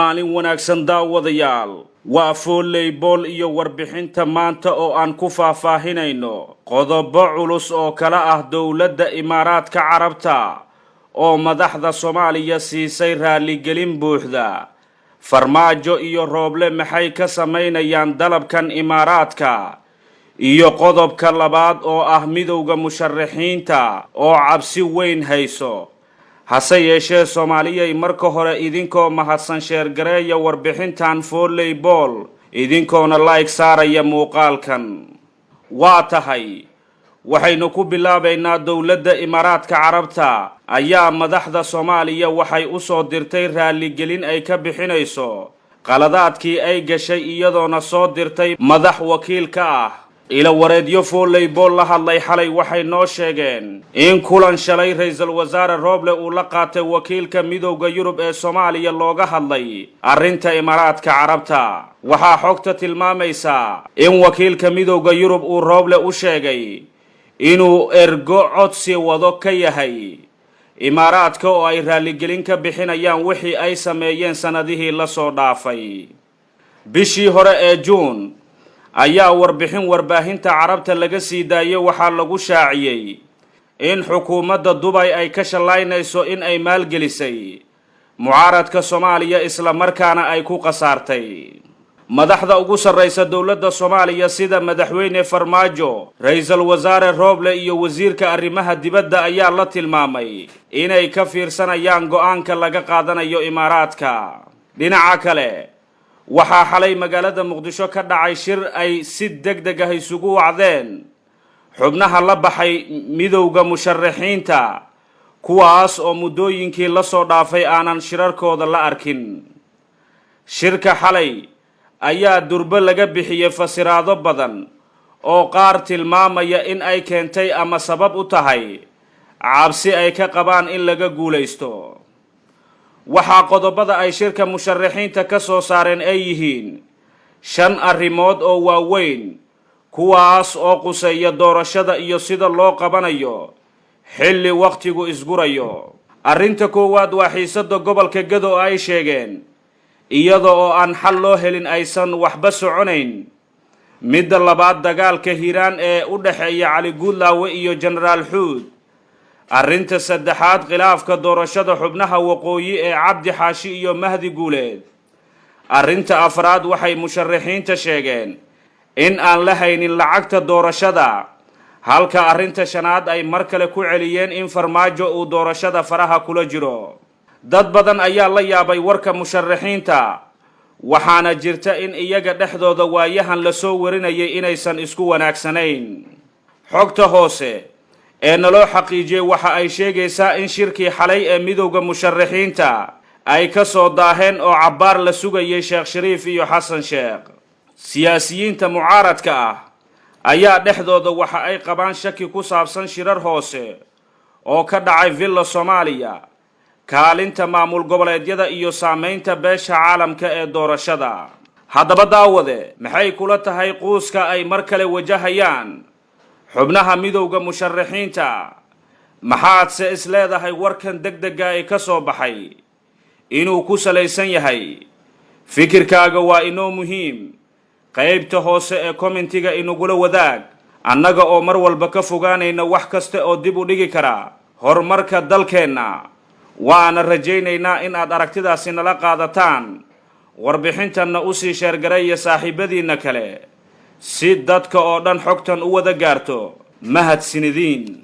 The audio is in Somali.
maalin wanaagsan daawadayaal waa foolleybol iyo warbixinta maanta oo aan ku faahfaahinayno qodobo culus oo kala ah dowladda Imaaraadka Carabta oo madaxda Soomaaliya siisay raaligelin buuxda. Farmaajo iyo Rooble maxay ka sameynayaan dalabkan Imaaraadka iyo qodobka labaad oo ah midowga musharaxiinta oo cabsi weyn hayso. hase yeeshee Soomaaliyay marka hore idinkoo mahadsan sheer gareeya warbixintan foolleybol idinkoona like saaraya muuqaalkan. waa tahay waxaynu ku bilaabaynaa dowladda Imaaraadka Carabta ayaa madaxda Soomaaliya waxay u soo dirtay raaligelin ay ka bixinayso qaladaadkii ay gashay iyadoona soo dirtay madax wakiil ka ah. ila wareedyo foolleybol la hadlay xalay waxay noo sheegeen in kulan shalay ra'iisul wasaare Rooble uu la qaatay wakiilka midowga Yurub ee Soomaaliya looga hadlay arrinta Imaaraadka Carabta. waxaa xogta tilmaamaysa in wakiilka midowga Yurub uu Rooble u sheegay inuu ergo codsi wado ka yahay Imaaraadka oo ay raaligelin ka bixinayaan wixii ay sameeyeen sanadihii la soo dhaafay. bishii hore ee Juun ayaa warbaahinta Carabta laga sii daayay waxaa lagu shaaciyay in xukuumadda Dubai ay ka shalaynayso in ay maalgelisay mucaaradka Soomaaliya isla markaana ay ku qasaartay. madaxda ugu sarreysa dowladda Soomaaliya sida madaxweyne Farmaajo, ra'iisul wasaare Rooble iyo wasiirka arrimaha dibadda ayaa la tilmaamay inay ka fiirsanayaan go'aanka laga qaadanayo Imaaraadka. dhinaca kale waxaa xalay magaalada Muqdisho ka dhacay shir ay si degdeg ah isugu wacdeen xubnaha la baxay midowga musharaxiinta kuwaas oo muddooyinkii la soo dhaafay aanan shirarkooda la arkin. shirka xalay ayaa durba laga bixiyay fasiraado badan oo qaar tilmaamaya in ay keentay ama sabab u tahay cabsi ay ka qabaan in laga guulaysto. waxaa qodobada ay shirka musharaxiinta ka soo saareen ay yihiin 5 arrimood oo waaweyn kuwaas oo quseeya doorashada iyo sida loo qabanayo xilli waqtigu isgurayo. arrinta koowaad waa xiisada gobolka Gado ay sheegeen iyada oo aan xal loo helin aysan waxba soconayn. midda labaad dagaalka Hiiraan ee u dhaxeeya Cali Guudlaawe iyo Generaal Xuud. arrinta saddexaad khilaafka doorashada xubnaha waqooyi ee Cabdi Xaashi iyo Mahdi Guuleed. arrinta afraad waxay musharaxiinta sheegeen in aan la haynin lacagta doorashada, halka arrinta shanaad ay mar kale ku celiyeen in Farmaajo uu doorashada faraha kula jiro. dad badan ayaa la yaabay warka musharaxiinta waxaana jirta in iyaga dhexdooda waayahan la soo warinayay inaysan isku wanaagsanayn. xogta hoose ee naloo xaqiijiyay waxa ay sheegaysaa in shirkii xalay ee midowga musharaxiinta ay ka soo daaheen oo cabbaar la sugayay Sheekh Shariif iyo Xasan Sheekh. siyaasiyiinta mucaaradka ah ayaa dhexdooda waxa ay qabaan shaki ku saabsan shirar hoose oo ka dhacay Villa Soomaaliya, kaalinta maamul goboleedyada iyo saameynta beesha caalamka ee doorashada. haddaba daawade maxay kula tahay quuska ay mar kale wajahayaan xubnaha midowga musharaxiinta? maxaad se isleedahay warkan degdega ee ka soo baxay inuu ku salaysan yahay? fikirkaaga waa inoo muhiim. qaybta hoose ee commentiga inagula wadaag, annaga oo mar walba ka fogaanayna wax kasta oo dib u dhigi kara horumarka dalkeenna. waana rajaynaynaa in aad aragtidaasi nala qaadataan warbixintanna u sii sheergareeya saaxiibadiinna kale si dadka oo dhan xogtan u wada gaarto. mahadsanidin.